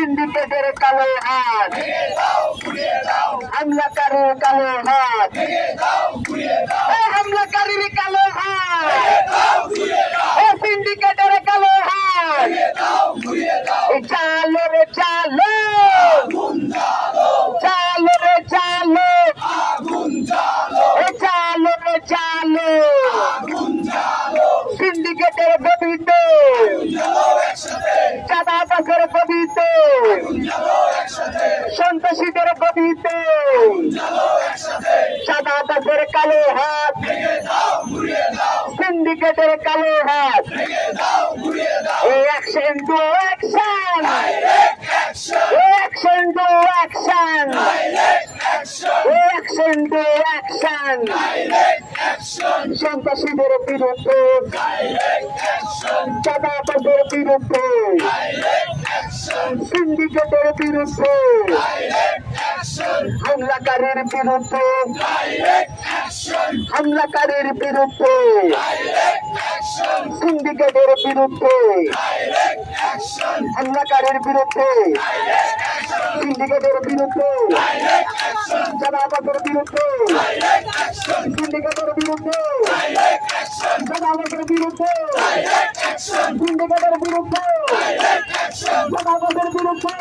সিন্ডিকেটের কালো হাত, হামলাকারীর কালো হাত, হামলাকারীর কালো হাত, সিন্ডিকেটের কালো হাত। চালো রে চালো, চালো রে চালো, চালো রে চালো, সিন্ডিকেটের গতিতে, চাঁদাবাজের গতিতে, সন্ত্রাসীদের গতিতে, চাঁদাবাজের কালো হাত, সিন্ডিকেটের কালো হাত। Action to action, action to action, action to action, সন্ত্রাসীদের বিরুদ্ধে, চাঁদাবাজের বিরুদ্ধে, সিন্ডিকেটের বিরুদ্ধে, হামলাকারীর বিরুদ্ধে, হামলাকারীর বিরুদ্ধে, সিন্ডিকেটের বিরুদ্ধে, হামলাকারীর বিরুদ্ধে, সিন্ডিকেটের বিরুদ্ধে, চাঁদাবাজের বিরুদ্ধে, সিন্ডিকেটের বিরুদ্ধে, চাঁদাবাজের বিরুদ্ধে, সিন্ডিকেটের বিরুদ্ধে, চাঁদাবাজের বিরুদ্ধে,